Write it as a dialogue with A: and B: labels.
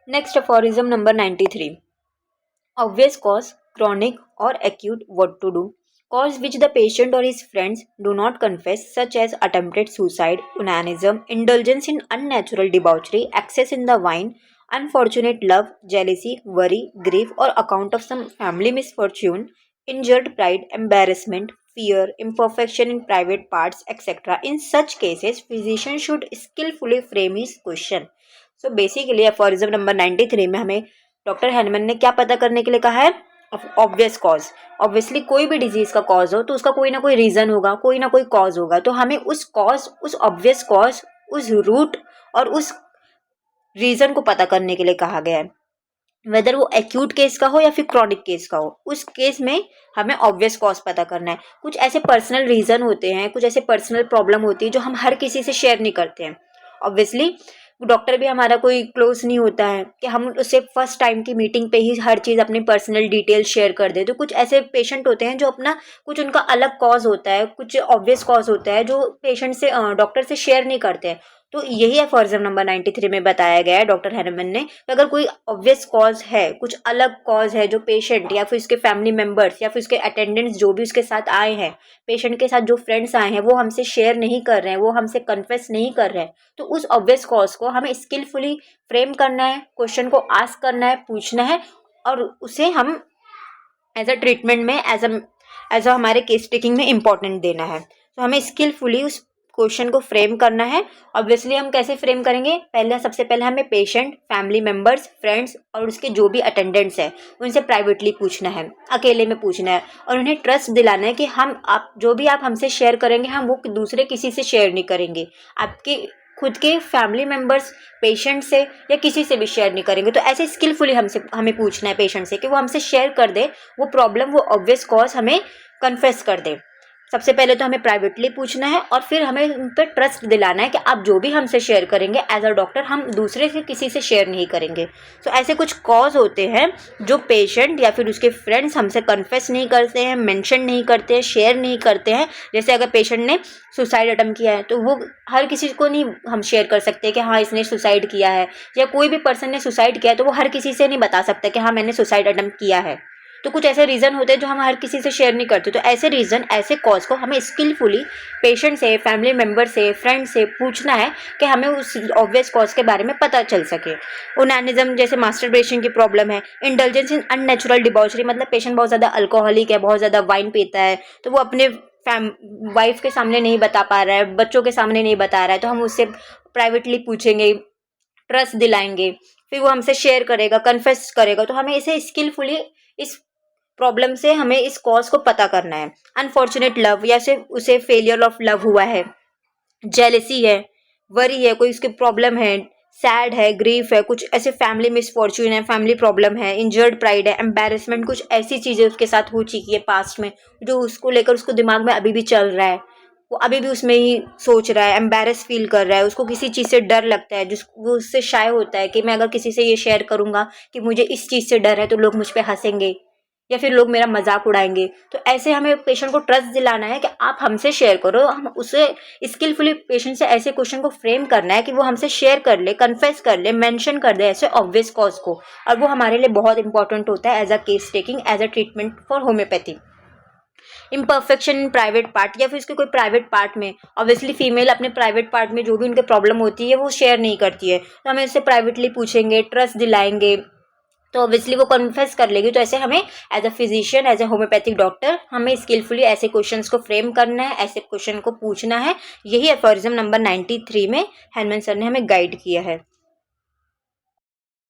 A: Next aphorism number 93. Obvious cause, chronic or acute, what to do? Cause which the patient or his friends do not confess, such as attempted suicide, onanism, indulgence in unnatural debauchery, excess in the wine, unfortunate love, jealousy, worry, grief, or account of some family misfortune, injured pride, embarrassment, fear, imperfection in private parts, etc. In such cases, physician should skillfully frame his question. So basically, aphorism number 93 में हमें doctor Hahnemann ने क्या पता करने के लिए कहा है? Obvious cause. ऑब्वियसली कोई भी डिजीज का कॉज हो तो उसका कोई ना कोई रीजन होगा, कोई ना कोई कॉज होगा. तो हमें उस कॉज, उस ऑब्वियस कॉज, उस रूट और उस रीजन को पता करने के लिए कहा गया है. वेदर वो एक्यूट केस का हो या फिर क्रॉनिक केस का हो, उस केस में हमें ऑब्वियस कॉज पता करना है. कुछ ऐसे पर्सनल रीजन होते हैं, कुछ ऐसे पर्सनल प्रॉब्लम होती है जो हम हर किसी से शेयर नहीं करते हैं. ऑब्वियसली डॉक्टर भी हमारा कोई क्लोज नहीं होता है कि हम उससे फर्स्ट टाइम की मीटिंग पे ही हर चीज़ अपनी पर्सनल डिटेल शेयर कर दे. तो कुछ ऐसे पेशेंट होते हैं जो अपना कुछ उनका अलग कॉज होता है, कुछ ऑब्वियस कॉज होता है जो पेशेंट से डॉक्टर से शेयर नहीं करते हैं. तो यही अफोरिज्म नंबर 93 में बताया गया है डॉक्टर हैनमन ने कि अगर कोई ऑब्वियस कॉज है, कुछ अलग कॉज है जो पेशेंट या फिर उसके फैमिली मेम्बर्स या फिर उसके अटेंडेंट्स जो भी उसके साथ आए हैं, पेशेंट के साथ जो फ्रेंड्स आए हैं वो हमसे शेयर नहीं कर रहे हैं, वो हमसे कन्फेस नहीं कर रहे हैं, तो उस ऑब्वियस कॉज को हमें स्किलफुली फ्रेम करना है, क्वेश्चन को आस्क करना है, पूछना है और उसे हम एज अ ट्रीटमेंट में एज अ हमारे केस टेकिंग में इम्पोर्टेंट देना है. तो हमें स्किलफुली उस क्वेश्चन को फ्रेम करना है. ऑब्वियसली हम कैसे फ्रेम करेंगे? सबसे पहले हमें पेशेंट, फैमिली मेम्बर्स, फ्रेंड्स और उसके जो भी अटेंडेंट्स हैं उनसे प्राइवेटली पूछना है, अकेले में पूछना है और उन्हें ट्रस्ट दिलाना है कि आप जो भी आप हमसे शेयर करेंगे हम वो दूसरे किसी से शेयर नहीं करेंगे. आपके खुद के फैमिली मेम्बर्स, पेशेंट से या किसी से भी शेयर नहीं करेंगे. तो ऐसे स्किलफुली हमें पूछना है पेशेंट से कि वो हमसे शेयर कर दे वो प्रॉब्लम, वो ऑब्वियस कॉज हमें कन्फेस कर दे. सबसे पहले तो हमें प्राइवेटली पूछना है और फिर हमें उन पर ट्रस्ट दिलाना है कि आप जो भी हमसे शेयर करेंगे एज अ डॉक्टर हम दूसरे से किसी से शेयर नहीं करेंगे. तो ऐसे कुछ कॉज होते हैं जो पेशेंट या फिर उसके फ्रेंड्स हमसे कन्फेस नहीं करते हैं, मेंशन नहीं करते हैं, शेयर नहीं करते हैं. जैसे अगर पेशेंट ने सुसाइड अटेम्प्ट किया है तो वो हर किसी को नहीं हम शेयर कर सकते कि हाँ इसने सुसाइड किया है, या कोई भी पर्सन ने सुसाइड किया है तो वो हर किसी से नहीं बता सकता कि हाँ मैंने सुसाइड अटेम्प्ट किया है. तो कुछ ऐसे रीज़न होते हैं जो हम हर किसी से शेयर नहीं करते. तो ऐसे रीज़न, ऐसे कॉज को हमें स्किलफुली पेशेंट से, फैमिली मेम्बर से, फ्रेंड से पूछना है कि हमें उस ऑब्वियस कॉज के बारे में पता चल सके. ओनानिज्म जैसे मास्टरबेशन की प्रॉब्लम है. इंडल्जेंस इन अननेचुरल डिबॉचरी मतलब पेशेंट बहुत ज़्यादा अल्कोहलिक है, बहुत ज़्यादा वाइन पीता है तो वो अपने वाइफ के सामने नहीं बता पा रहा है, बच्चों के सामने नहीं बता रहा है, तो हम उससे प्राइवेटली पूछेंगे, ट्रस्ट दिलाएंगे, फिर वो हमसे शेयर करेगा, कन्फेस करेगा. तो हमें इसे स्किलफुली इस प्रॉब्लम से हमें इस कॉज को पता करना है. अनफॉर्चुनेट लव या उसे फेलियर ऑफ लव हुआ है, जेलेसी है, वरी है, कोई उसकी प्रॉब्लम है, सैड है, ग्रीफ है, कुछ ऐसे फैमिली मिसफॉर्च्यून है, फैमिली प्रॉब्लम है, इंजर्ड प्राइड है, एम्बैरेसमेंट, कुछ ऐसी चीज़ें उसके साथ हो चुकी है पास्ट में जो उसको लेकर उसको दिमाग में अभी भी चल रहा है, वो अभी भी उसमें ही सोच रहा है, एम्बैरस फील कर रहा है, उसको किसी चीज़ से डर लगता है, वो उससे शाय होता है कि मैं अगर किसी से ये शेयर करूँगा कि मुझे इस चीज़ से डर है तो लोग मुझ पर हंसेंगे या फिर लोग मेरा मजाक उड़ाएंगे. तो ऐसे हमें पेशेंट को ट्रस्ट दिलाना है कि आप हमसे शेयर करो. हम उसे स्किलफुली पेशेंट से ऐसे क्वेश्चन को फ्रेम करना है कि वो हमसे शेयर कर ले, कन्फेस कर ले, मेंशन कर दे ऐसे ऑब्वियस कॉज को, और वो हमारे लिए बहुत इंपॉर्टेंट होता है as a case taking, as a treatment for homeopathy. Imperfection in private part या फिर उसके कोई प्राइवेट पार्ट में, ऑब्वियसली फीमेल अपने प्राइवेट पार्ट में जो भी उनके प्रॉब्लम होती है वो शेयर नहीं करती है, तो हमें उससे प्राइवेटली पूछेंगे, ट्रस्ट दिलाएंगे तो ऑब्वियसली वो कन्फेस कर लेगी. तो ऐसे हमें as a physician, as a homeopathic doctor हमें स्किलफुली ऐसे क्वेश्चंस को फ्रेम करना है, ऐसे क्वेश्चन को पूछना है. यही अफोरिज्म नंबर 93 में हैनमन सर ने हमें गाइड किया है.